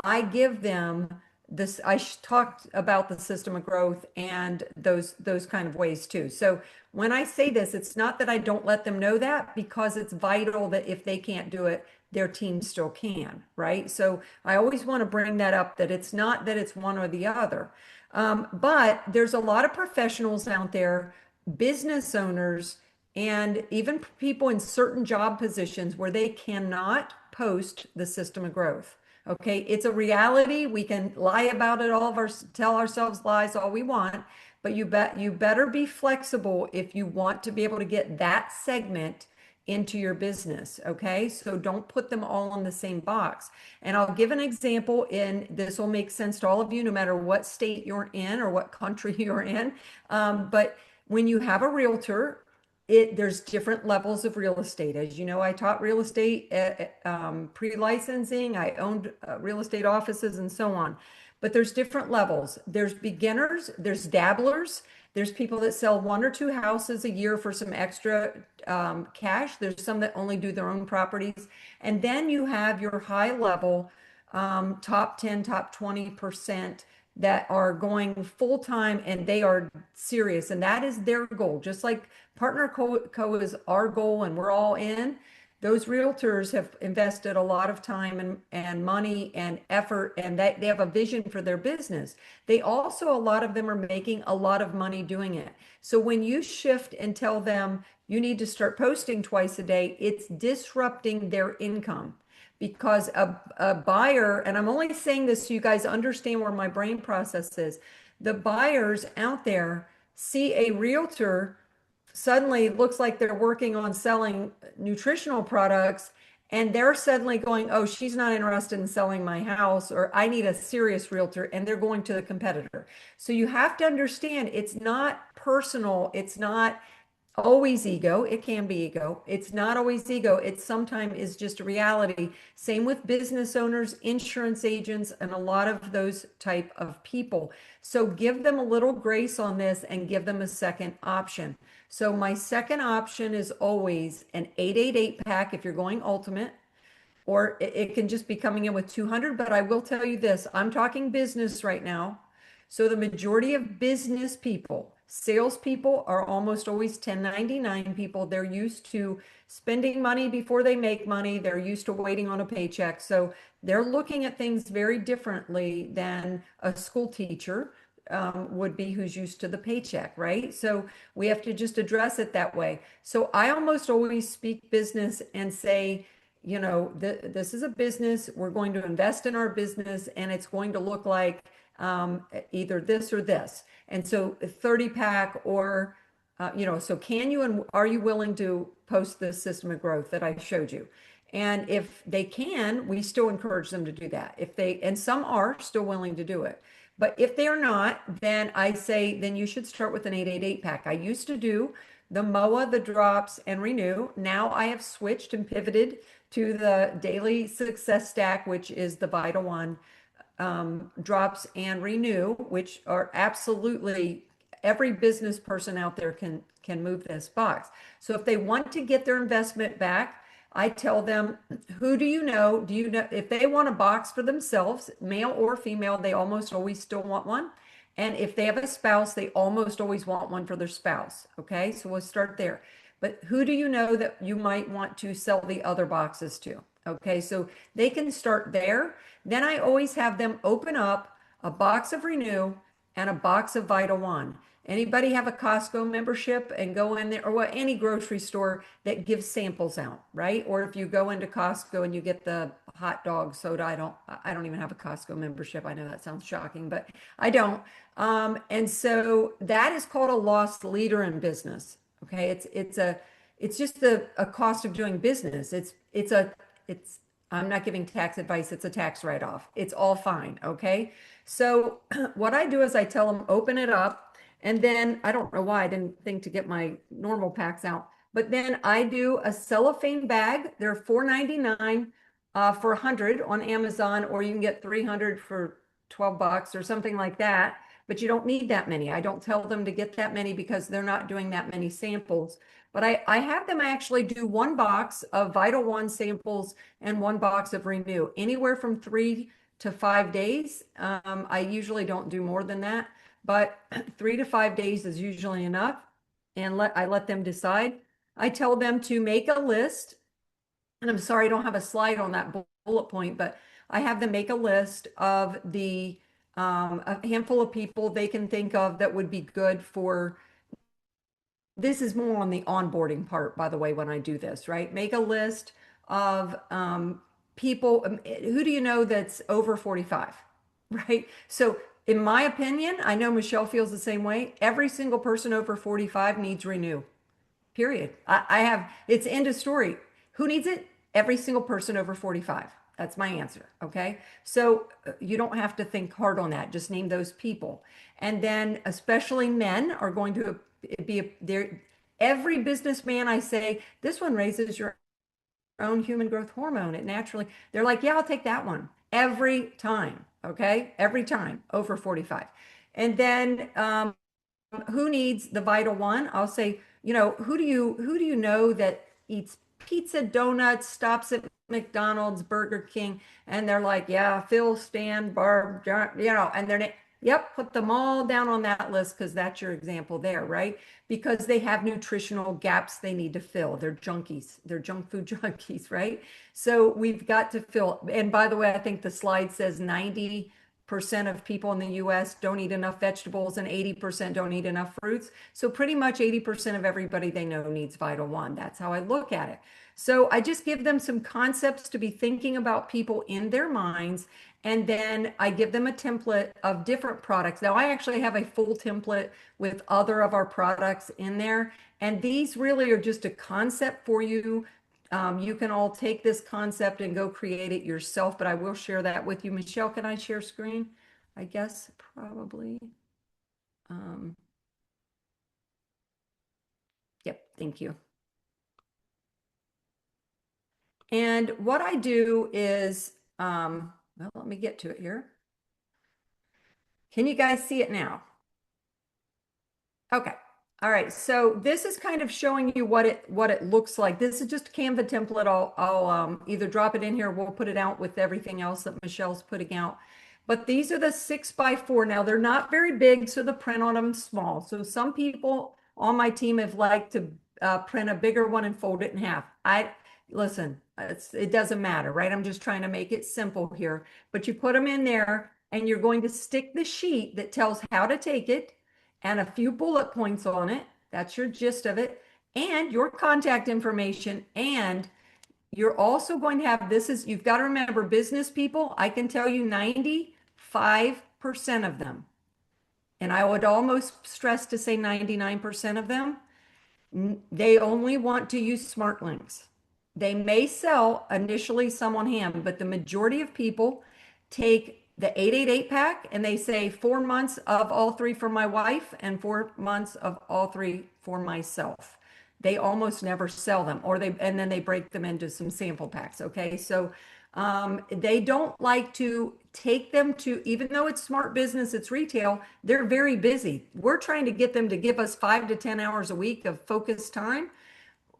I give them this. I talked about the system of growth and those kind of ways too. So when I say this, it's not that I don't let them know that, because it's vital that if they can't do it, their team still can, right? So I always want to bring that up, that it's not that it's one or the other. But there's a lot of professionals out there, business owners, and even people in certain job positions where they cannot post the system of growth. Okay, it's a reality. We can lie about it, tell ourselves lies all we want, but you better be flexible if you want to be able to get that segment into your business. Okay, so don't put them all in the same box. And I'll give an example, and this will make sense to all of you, no matter what state you're in or what country you're in. But when you have a realtor, there's different levels of real estate. As you know, I taught real estate pre-licensing. I owned real estate offices and so on. But there's different levels. There's beginners, there's dabblers, there's people that sell 1 or 2 houses a year for some extra cash. There's some that only do their own properties. And then you have your high level, top 10, top 20% that are going full time, and they are serious, and that is their goal. Just like Partner Co is our goal, and we're all in. Those realtors have invested a lot of time and money and effort, and they have a vision for their business. They also, a lot of them are making a lot of money doing it. So when you shift and tell them you need to start posting twice a day, it's disrupting their income. Because a buyer, and I'm only saying this so you guys understand where my brain process is, the buyers out there see a realtor, suddenly looks like they're working on selling nutritional products, and they're suddenly going, oh, she's not interested in selling my house, or I need a serious realtor, and they're going to the competitor. So you have to understand, it's not personal, it's not always ego. It can be ego. It's not always ego. It sometimes is just a reality. Same with business owners, insurance agents, and a lot of those type of people. So give them a little grace on this and give them a second option. So my second option is always an 888 pack if you're going ultimate, or it can just be coming in with 200. But I will tell you this, I'm talking business right now. So the majority of business people, salespeople, are almost always 1099 people. They're used to spending money before they make money. They're used to waiting on a paycheck. So they're looking at things very differently than a school teacher would be, who's used to the paycheck, right? So we have to just address it that way. So I almost always speak business and say, you know, this is a business. We're going to invest in our business, and it's going to look like either this or this. And so a 30 pack, or, you know, so can you, and are you willing to post this system of growth that I showed you? And if they can, we still encourage them to do that. If they, and some are still willing to do it. But if they are not, then I say, then you should start with an 888 pack. I used to do the MOA, the drops, and renew. Now I have switched and pivoted to the daily success stack, which is the Vital One, drops and renew, which are absolutely, every business person out there can move this box. So if they want to get their investment back, I tell them, who do you know? Do you know if they want a box for themselves, male or female, they almost always still want one. And if they have a spouse, they almost always want one for their spouse. Okay, so we'll start there. But who do you know that you might want to sell the other boxes to? Okay, so they can start there. Then I always have them open up a box of Renew and a box of Vital One. Anybody have a Costco membership and go in there, or what, any grocery store that gives samples out, right? Or if you go into Costco and you get the hot dog soda, I don't even have a Costco membership. I know that sounds shocking, but I don't. And so that is called a lost leader in business. Okay, it's just a cost of doing business. I'm not giving tax advice. It's a tax write-off. It's all fine. Okay. So what I do is I tell them, open it up. And then I don't know why I didn't think to get my normal packs out, but then I do a cellophane bag. They're $4.99 for 100 on Amazon, or you can get 300 for $12 or something like that. But you don't need that many. I don't tell them to get that many because they're not doing that many samples. But I have them actually do 1 box of Vital One samples and 1 box of Renew, anywhere from 3 to 5 days. I usually don't do more than that, but 3 to 5 days is usually enough. And I let them decide. I tell them to make a list. And I'm sorry, I don't have a slide on that bullet point, but I have them make a list of a handful of people they can think of that would be good for. This is more on the onboarding part, by the way, when I do this, right? Make a list of people. Who do you know that's over 45, right? So in my opinion, I know Michelle feels the same way. Every single person over 45 needs Renew, period. I have, it's end of story. Who needs it? Every single person over 45. That's my answer. Okay. So you don't have to think hard on that. Just name those people. And then especially men are going to be there. Every businessman I say, this one raises your own human growth hormone. It naturally, they're like, yeah, I'll take that one every time. Okay. Every time over 45. And then, who needs the Vital One? I'll say, who do you know that eats pizza, donuts, stops at McDonald's, Burger King, and they're like, yeah, Phil, Stan, Barb, and they're, yep, put them all down on that list because that's your example there, right? Because they have nutritional gaps they need to fill. They're junkies. They're junk food junkies, right? So we've got to fill. And by the way, I think the slide says 90% of people in the US don't eat enough vegetables and 80% don't eat enough fruits. So pretty much 80% of everybody they know needs Vital One. That's how I look at it. So I just give them some concepts to be thinking about people in their minds. And then I give them a template of different products. Now I actually have a full template with other of our products in there. And these really are just a concept for you. You can all take this concept and go create it yourself, but I will share that with you. Michelle, can I share screen? I guess probably. Yep, thank you. And what I do is, well, let me get to it here. Can you guys see it now? Okay. All right. So this is kind of showing you what it looks like. This is just a Canva template. I'll either drop it in here or we'll put it out with everything else that Michelle's putting out. But these are the 6x4. Now they're not very big, so the print on them is small. So some people on my team have liked to print a bigger one and fold it in half. Listen, it doesn't matter, right? I'm just trying to make it simple here. But you put them in there and you're going to stick the sheet that tells how to take it and a few bullet points on it. That's your gist of it. And your contact information. And you're also going to have, you've got to remember, business people, I can tell you 95% of them, and I would almost stress to say 99% of them, they only want to use smart links. They may sell initially some on hand, but the majority of people take the 888 pack and they say 4 months of all 3 for my wife and 4 months of all 3 for myself. They almost never sell them, and then they break them into some sample packs. Okay. So they don't like to take them to, even though it's smart business, it's retail, they're very busy. We're trying to get them to give us 5 to 10 hours a week of focused time.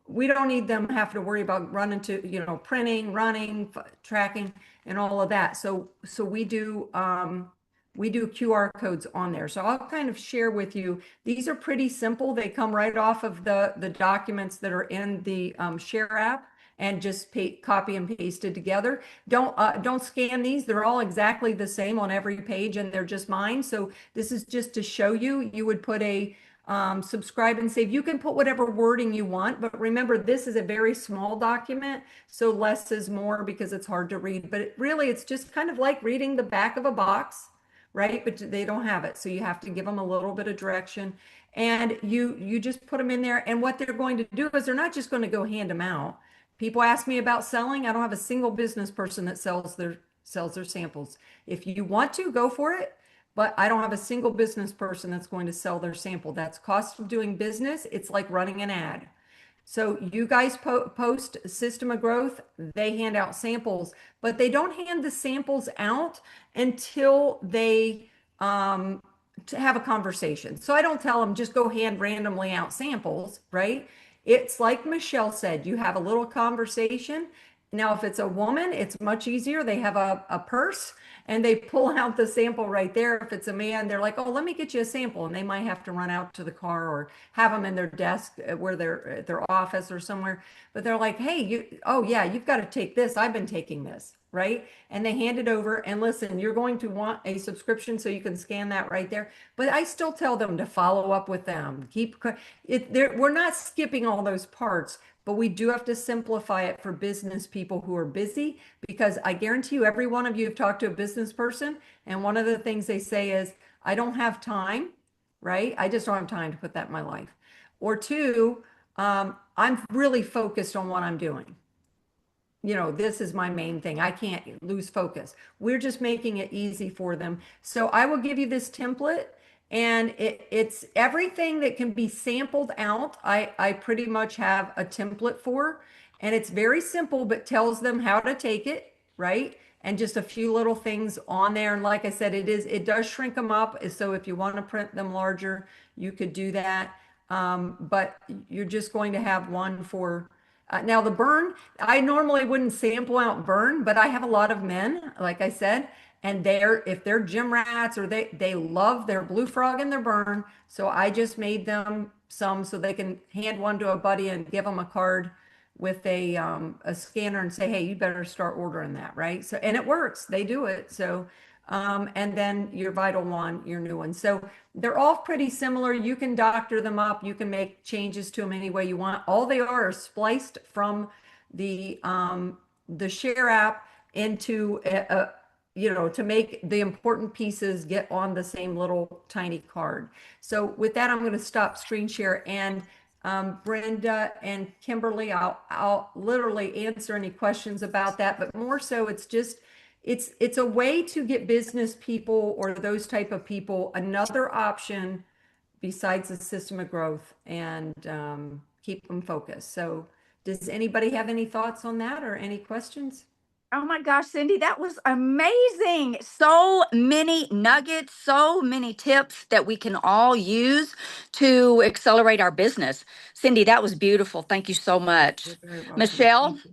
We don't need them have to worry about running to, printing, running, tracking, and all of that. So we do QR codes on there. So I'll kind of share with you. These are pretty simple. They come right off of the documents that are in the Share app and just copy and paste it together. Don't scan these. They're all exactly the same on every page and they're just mine. So this is just to show you. You would put a subscribe and save. You can put whatever wording you want, but remember this is a very small document, so less is more because it's hard to read. But it's just kind of like reading the back of a box, right? But they don't have it, so you have to give them a little bit of direction, and you just put them in there. And what they're going to do is they're not just going to go hand them out. People ask me about selling. I don't have a single business person that sells their samples. If you want to, go for it. But I don't have a single business person that's going to sell their sample. That's cost of doing business. It's like running an ad. So you guys post System of Growth, they hand out samples, but they don't hand the samples out until they to have a conversation. So I don't tell them just go hand randomly out samples, right? It's like Michelle said, you have a little conversation. Now, if it's a woman, it's much easier. They have a purse and they pull out the sample right there. If it's a man, they're like, oh, let me get you a sample. And they might have to run out to the car or have them in their desk where they're at their office or somewhere. But they're like, hey, oh yeah, you've got to take this. I've been taking this, right? And they hand it over and listen, you're going to want a subscription so you can scan that right there. But I still tell them to follow up with them. We're not skipping all those parts, but we do have to simplify it for business people who are busy, because I guarantee you, every one of you have talked to a business person, and one of the things they say is, I don't have time, right? I just don't have time to put that in my life. Or two, I'm really focused on what I'm doing. This is my main thing. I can't lose focus. We're just making it easy for them. So I will give you this template, and it's everything that can be sampled out. I pretty much have a template for, and it's very simple, but tells them how to take it, right? And just a few little things on there. And like I said, it does shrink them up. So if you want to print them larger, you could do that. But you're just going to have one for, now the burn, I normally wouldn't sample out burn, but I have a lot of men, like I said, and if they're gym rats or they love their blue frog and their burn. So I just made them some so they can hand one to a buddy and give them a card with a scanner and say, hey, you better start ordering that, right? So, and it works, they do it. So, and then your Vital One, your new one. So they're all pretty similar. You can doctor them up. You can make changes to them any way you want. All they are spliced from the Share app into to make the important pieces get on the same little tiny card. So with that, I'm going to stop screen share, and Brenda and Kimberly, I'll literally answer any questions about that, but more so it's a way to get business people or those type of people another option besides the System of Growth, and keep them focused. So does anybody have any thoughts on that or any questions? Oh my gosh, Cindy, that was amazing. So many nuggets, so many tips that we can all use to accelerate our business. Cindy, that was beautiful. Thank you so much. You're very welcome. Michelle? Thank you.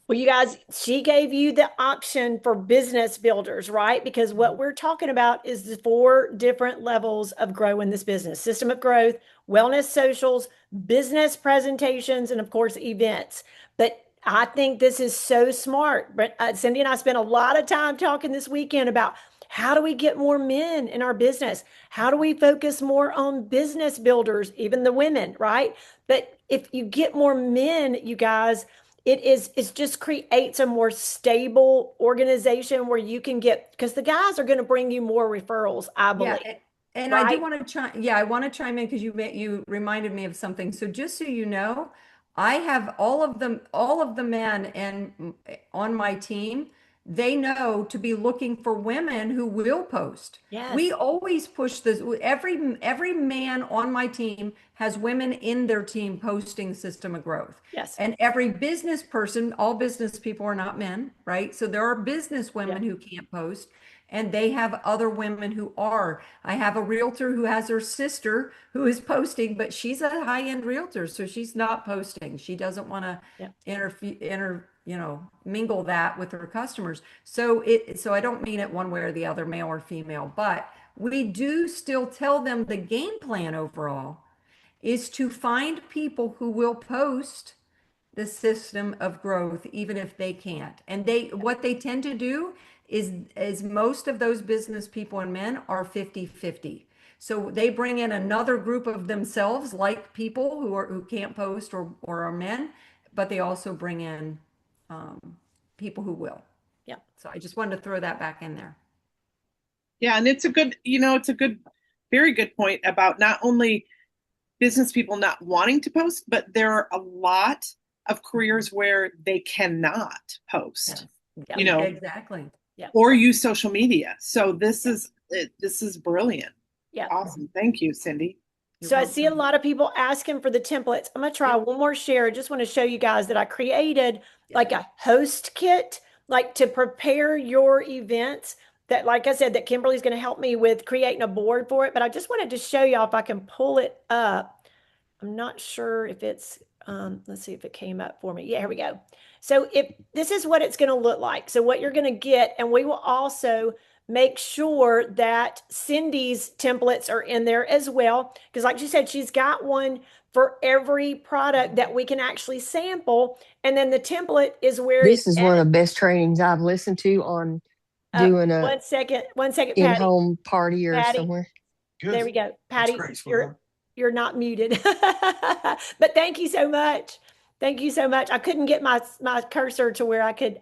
Well, you guys, she gave you the option for business builders, right? Because what we're talking about is the 4 different levels of growing this business: System of Growth, wellness socials, business presentations, and of course, events. But I think this is so smart. Cindy and I spent a lot of time talking this weekend about how do we get more men in our business? How do we focus more on business builders, even the women, right? But if you get more men, you guys, it just creates a more stable organization where you can get, because the guys are going to bring you more referrals, I believe. Yeah, and right? I do want to I want to chime in because you reminded me of something. So just so you know, I have all of the men and on my team, they know to be looking for women who will post. Yes. We always push this. Every man on my team has women in their team posting System of Growth. Yes. And every business person, all business people are not men, right? So there are business women who can't post, and they have other women who are. I have a realtor who has her sister who is posting, but she's a high-end realtor, so she's not posting. She doesn't want to mingle that with her customers. So I don't mean it one way or the other, male or female, but we do still tell them the game plan overall is to find people who will post the System of Growth, even if they can't. And what they tend to do is most of those business people and men are 50-50. So they bring in another group of themselves, like people who can't post or are men, but they also bring in people who will. Yeah. So I just wanted to throw that back in there. Yeah, and it's a good, very good point about not only business people not wanting to post, but there are a lot of careers where they cannot post, Yeah. you know, Exactly. or use social media. So this Yeah. is brilliant. Yeah. Awesome. Thank you, Cindy. You're So I see a welcome. lot of people asking for the templates. I'm going to try one more share. I just want to show you guys that I created like a host kit, like to prepare your events that, like I said, that Kimberly's going to help me with creating a board for it. But I just wanted to show y'all if I can pull it up. I'm not sure if it's, let's see if it came up for me. Yeah, here we go. So if this is what it's going to look like. So what you're going to get, and we will also make sure that Cindy's templates are in there as well. Because like she said, she's got one for every product that we can actually sample. And then the template is where This it's is one of at. the best trainings I've listened to on doing a 1 second, 1 second, Patty. in-home party or Patty. somewhere. There we go. That's Patty, great, Sweetheart. you're not muted. But thank you so much. Thank you so much. I couldn't get my cursor to where I could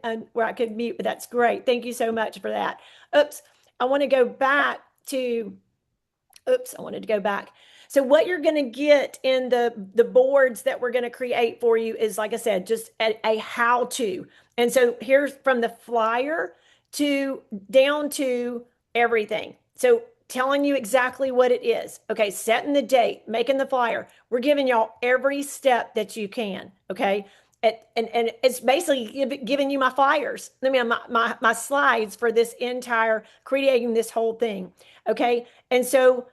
mute, but that's great. Thank you so much for that. Oops. I want to go back to I wanted to go back. So what you're going to get in the boards that we're going to create for you is, like I said, just a how to. And so here's from the flyer to down to everything. So telling you exactly what it is. Okay, setting the date, making the flyer. We're giving y'all every step that you can. Okay. And it's basically giving you my flyers. I mean, my slides for this entire creating this whole thing. Okay. And so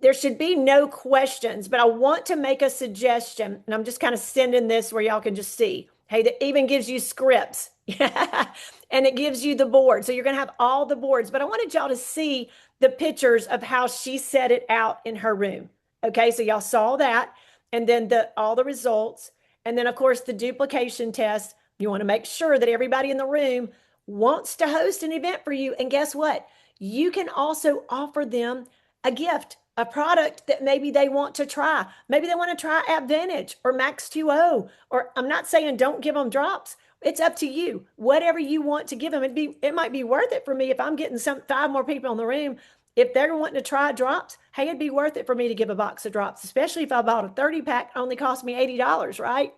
there should be no questions, but I want to make a suggestion, and I'm just kind of sending this where y'all can just see. Hey, that even gives you scripts. And it gives you the board. So you're going to have all the boards, but I wanted y'all to see the pictures of how she set it out in her room. Okay, so y'all saw that, and then all the results, and then of course the duplication test. You want to make sure that everybody in the room wants to host an event for you. And guess what? You can also offer them a gift, a product that maybe they want to try. Maybe they want to try AppVantage or Max2O, or I'm not saying don't give them drops. It's up to you. Whatever you want to give them. It might be worth it for me if I'm getting 5 more people in the room. If they're wanting to try drops, hey, it'd be worth it for me to give a box of drops, especially if I bought a 30 pack, only cost me $80, right?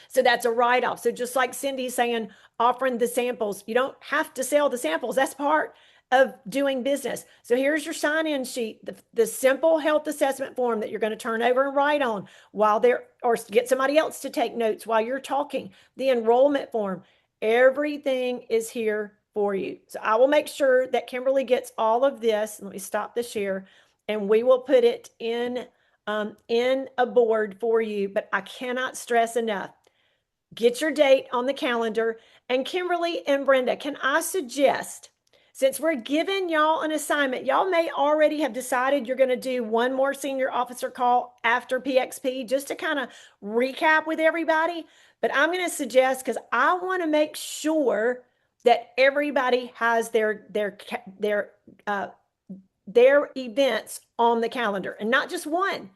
So that's a write-off. So just like Cindy's saying, offering the samples, you don't have to sell the samples. That's part of doing business. So here's your sign-in sheet, the simple health assessment form that you're going to turn over and write on while or get somebody else to take notes while you're talking, the enrollment form, everything is here for you. So I will make sure that Kimberly gets all of this. Let me stop the share, and we will put it in a board for you. But I cannot stress enough, get your date on the calendar. And Kimberly and Brenda, can I suggest, since we're giving y'all an assignment, y'all may already have decided you're going to do one more senior officer call after PXP just to kind of recap with everybody. But I'm going to suggest, because I want to make sure that everybody has their events on the calendar, and not just one.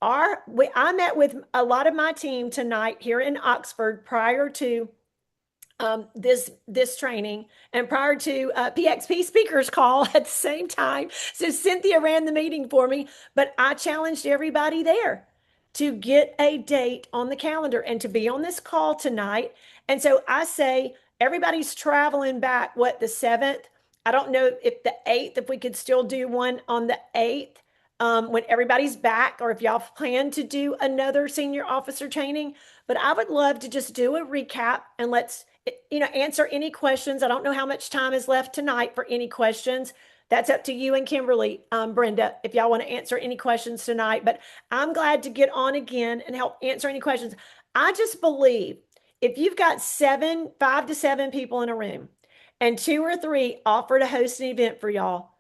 I met with a lot of my team tonight here in Oxford prior to this training and prior to PXP speakers call at the same time. So Cynthia ran the meeting for me, but I challenged everybody there to get a date on the calendar and to be on this call tonight. And so I say everybody's traveling back, the 7th? I don't know if the 8th, if we could still do one on the 8th. When everybody's back, or if y'all plan to do another senior officer training. But I would love to just do a recap and let's answer any questions. I don't know how much time is left tonight for any questions. That's up to you and Kimberly, Brenda, if y'all want to answer any questions tonight. But I'm glad to get on again and help answer any questions. I just believe if you've got 5 to 7 people in a room and 2 or 3 offer to host an event for y'all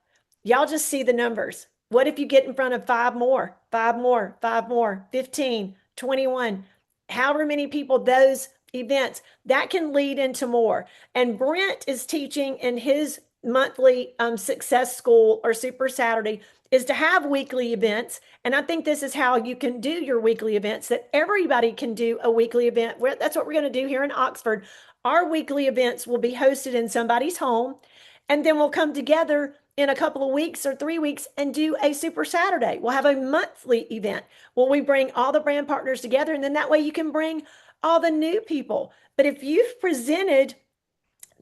just see the numbers. What if you get in front of 5 more, 5 more, 5 more, 15, 21, however many people those events, that can lead into more. And Brent is teaching in his monthly success school or Super Saturday is to have weekly events. And I think this is how you can do your weekly events, that everybody can do a weekly event. That's what we're going to do here in Oxford. Our weekly events will be hosted in somebody's home, and then we'll come together in a couple of weeks or 3 weeks and do a Super Saturday. We'll have a monthly event where we bring all the brand partners together. And then that way you can bring all the new people. But if you've presented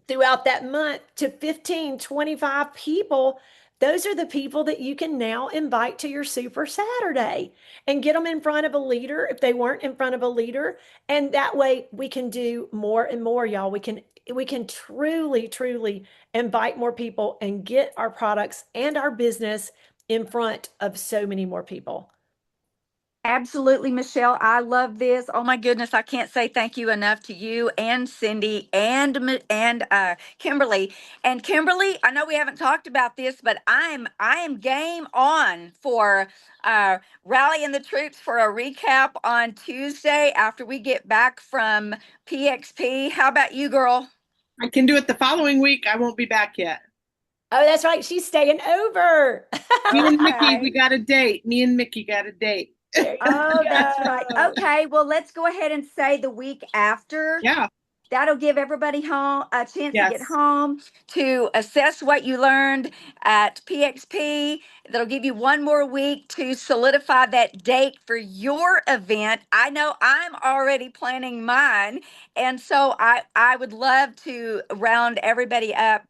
throughout that month to 15, 25 people, those are the people that you can now invite to your Super Saturday and get them in front of a leader if they weren't in front of a leader. And that way we can do more and more, y'all. We can truly, truly invite more people and get our products and our business in front of so many more people. Absolutely, Michelle. I love this. Oh my goodness, I can't say thank you enough to you and Cindy and Kimberly. And Kimberly, I know we haven't talked about this, but I am game on for rallying the troops for a recap on Tuesday after we get back from PXP. How about you, girl? I can do it the following week. I won't be back yet. Oh, that's right. She's staying over. Me and Mickey, Okay. we got a date. Me and Mickey got a date. Oh, that's right. Okay, well, let's go ahead and say the week after. Yeah. That'll give everybody home a chance to get Yes. home to assess what you learned at PXP. That'll give you one more week to solidify that date for your event. I know I'm already planning mine, and so I would love to round everybody up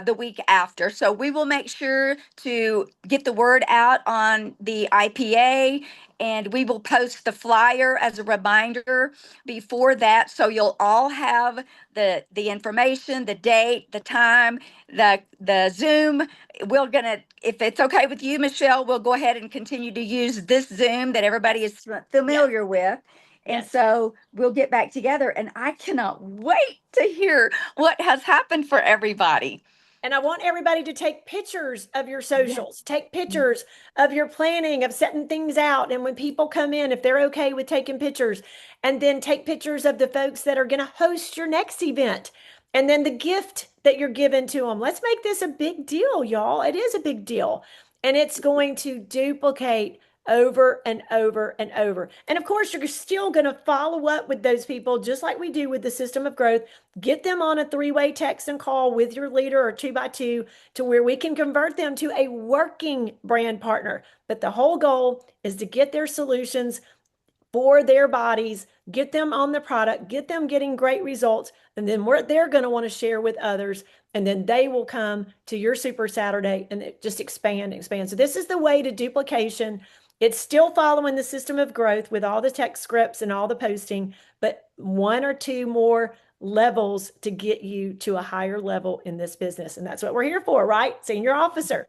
the week after. So we will make sure to get the word out on the IPA, and we will post the flyer as a reminder before that, so you'll all have the information, the date, the time, the Zoom. We're gonna, if it's okay with you, Michelle, we'll go ahead and continue to use this Zoom that everybody is familiar with. And Yes. so we'll get back together, and I cannot wait to hear what has happened for everybody. And I want everybody to take pictures of your socials, take pictures of your planning, of setting things out. And when people come in, if they're okay with taking pictures, and then take pictures of the folks that are going to host your next event, and then the gift that you're giving to them. Let's make this a big deal, y'all. It is a big deal. And it's going to duplicate over and over and over. And of course, you're still going to follow up with those people, just like we do with the system of growth. Get them on a 3-way text and call with your leader or 2x2 to where we can convert them to a working brand partner. But the whole goal is to get their solutions for their bodies, get them on the product, get them getting great results, and then they're going to want to share with others. And then they will come to your Super Saturday and it just expand. So this is the way to duplication. It's still following the system of growth with all the text scripts and all the posting, but 1 or 2 more levels to get you to a higher level in this business. And that's what we're here for, right? Senior officer.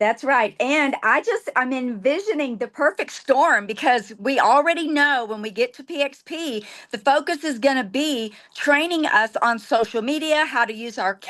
That's right. And I'm envisioning the perfect storm, because we already know when we get to PXP, the focus is going to be training us on social media, how to use our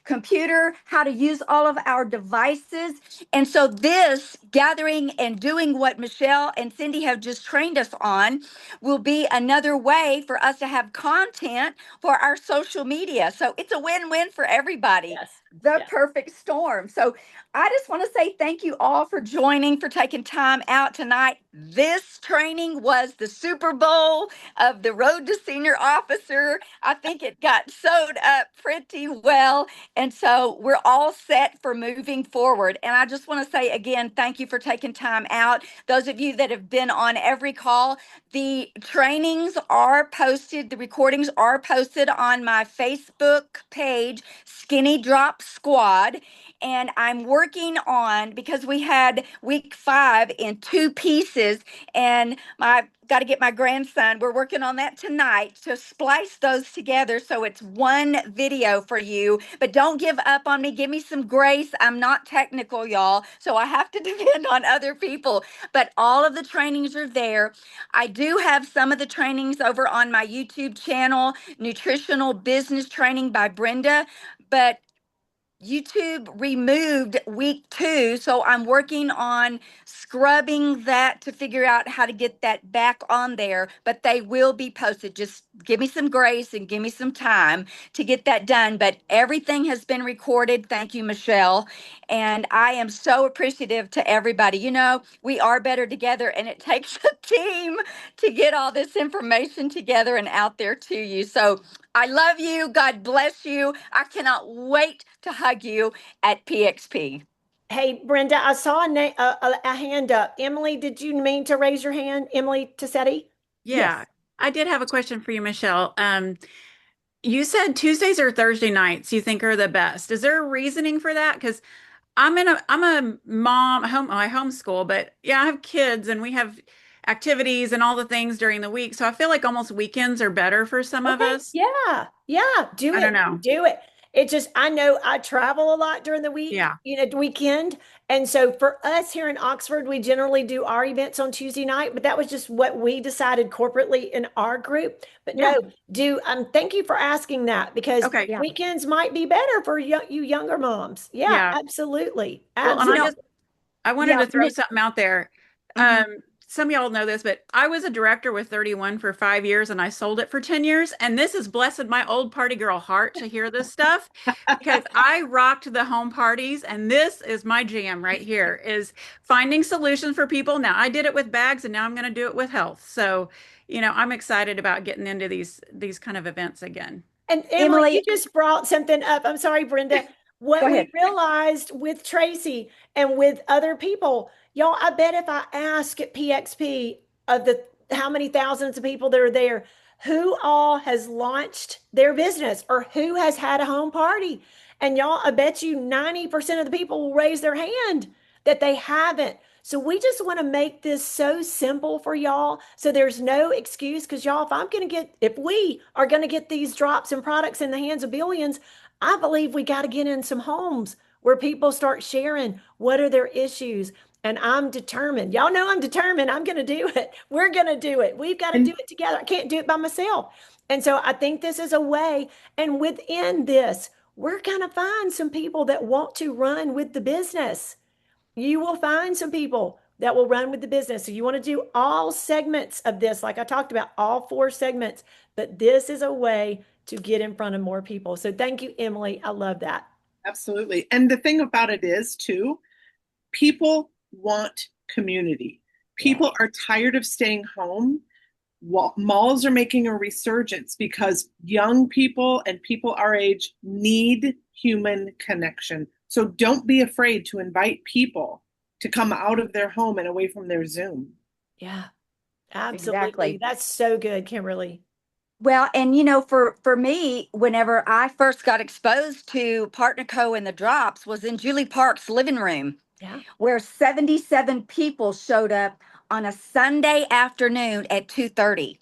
computer, how to use all of our devices. And so this gathering and doing what Michelle and Cindy have just trained us on will be another way for us to have content for our social media. So it's a win-win for everybody. Yes. The perfect storm. So I just want to say thank you all for joining, for taking time out tonight. This training was the Super Bowl of the Road to Senior Officer. I think it got sewed up pretty well. And so we're all set for moving forward. And I just want to say again, thank you for taking time out. Those of you that have been on every call, the trainings are posted, the recordings are posted on my Facebook page, Skinny Drop Squad. And I'm working on, because we had week 5 in 2 pieces, and I got to get my grandson. We're working on that tonight to splice those together so it's one video for you. But don't give up on me. Give me some grace. I'm not technical, y'all, so I have to depend on other people. But all of the trainings are there. I do have some of the trainings over on my YouTube channel, Nutritional Business Training by Brenda. But YouTube removed week 2, so I'm working on scrubbing that to figure out how to get that back on there, but they will be posted. Just give me some grace and give me some time to get that done, but everything has been recorded. Thank you, Michelle, and I am so appreciative to everybody. You know, we are better together, and it takes a team to get all this information together and out there to you. So I love you. God bless you. I cannot wait to hug you at PXP. Hey, Brenda, I saw a hand up. Emily, did you mean to raise your hand? Emily Tassetti? Yeah. I did have a question for you, Michelle. You said Tuesdays or Thursday nights you think are the best. Is there a reasoning for that? Because I'm a mom, I homeschool, but yeah, I have kids and we have activities and all the things during the week. So I feel like almost weekends are better for some of Okay. us. Yeah. Yeah. Do I it. don't know. Do it. It just, I know I travel a lot during the week, Yeah. weekend. And so for us here in Oxford, we generally do our events on Tuesday night, but that was just what we decided corporately in our group. But Yeah. no, thank you for asking that because Okay. Yeah. weekends might be better for you younger moms. Yeah, Yeah. absolutely. Well, and Absolutely. I wanted Yeah. to throw something out there. Mhm. Some of y'all know this, but I was a director with 31 for 5 years and I sold it for 10 years. And this has blessed my old party girl heart to hear this stuff because I rocked the home parties. And this is my jam right here is finding solutions for people. Now I did it with bags and now I'm going to do it with health. So, I'm excited about getting into these kind of events again. And Emily, you Emily, just brought something up. I'm sorry, Brenda. go What we ahead. realized with Tracy and with other people, y'all, I bet if I ask at PXP of the how many thousands of people that are there, who all has launched their business or who has had a home party, and y'all, I bet you 90% of the people will raise their hand that they haven't. So we just want to make this so simple for y'all. So there's no excuse because y'all, if we are going to get these drops and products in the hands of billions, I believe we got to get in some homes where people start sharing what are their issues. And I'm determined. Y'all know I'm determined. I'm going to do it. We're going to do it. We've got to do it together. I can't do it by myself. And so I think this is a way. And within this, we're going to find some people that want to run with the business. You will find some people that will run with the business. So you want to do all segments of this, like I talked about, all 4 segments, but this is a way to get in front of more people. So thank you, Emily. I love that. Absolutely. And the thing about it is, too, people want community. People are tired of staying home. Malls are making a resurgence because young people and people our age need human connection. So don't be afraid to invite people to come out of their home and away from their Zoom. Yeah, absolutely. Exactly. That's so good, Kimberly. Well, and for me, whenever I first got exposed to Partner Co. and the drops was in Julie Park's living room, Yeah. where 77 people showed up on a Sunday afternoon at 2:30.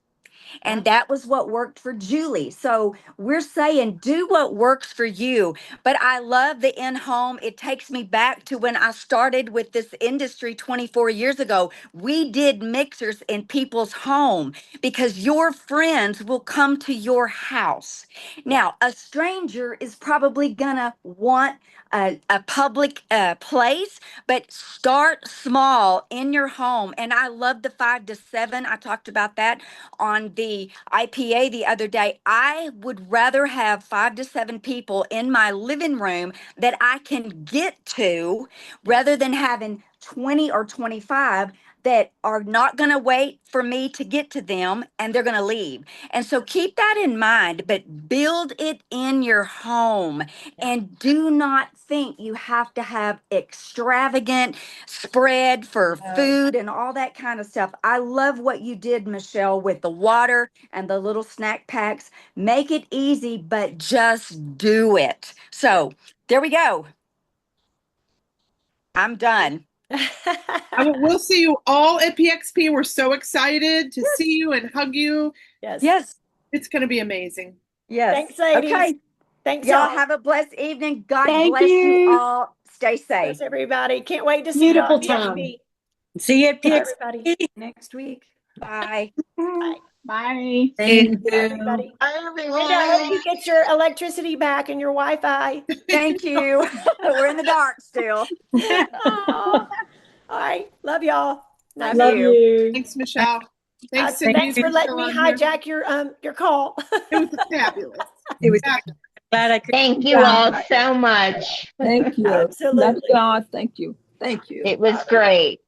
And that was what worked for Julie. So we're saying do what works for you. But I love the in home. It takes me back to when I started with this industry 24 years ago. We did mixers in people's home because your friends will come to your house. Now, a stranger is probably gonna want a public place, but start small in your home. And I love the 5 to 7. I talked about that on the IPA the other day. I would rather have 5 to 7 people in my living room that I can get to rather than having 20 or 25 that are not going to wait for me to get to them and they're going to leave. And so keep that in mind, but build it in your home and do not think you have to have extravagant spread for food and all that kind of stuff. I love what you did, Michelle, with the water and the little snack packs. Make it easy, but just do it. So there we go. I'm done. We'll see you all at PXP. We're so excited to see you and hug you. Yes. Yes. It's going to be amazing. Yes. Thanks, ladies. Okay. Thanks, Y'all y'all. have a blessed evening. God Thank bless you you. all. Stay safe. Thanks, everybody. Can't wait to see y'all Beautiful at time. PXP. See you at Bye, PX everybody. next week. Bye. Bye. Thank Bye, you. everybody. Hi, And I hope everyone. you get your electricity back and your Wi-Fi. Thank you. We're in the dark still. Oh, all right. Love y'all. Nice. Love Love you. you. Thanks, Michelle. Thanks, Cindy. Thanks for letting me on here. hijack your call. It was fabulous. It was Fabulous. glad I could. Thank you all so much. Thank you. Absolutely. Love y'all. Thank you. Thank you. It was great.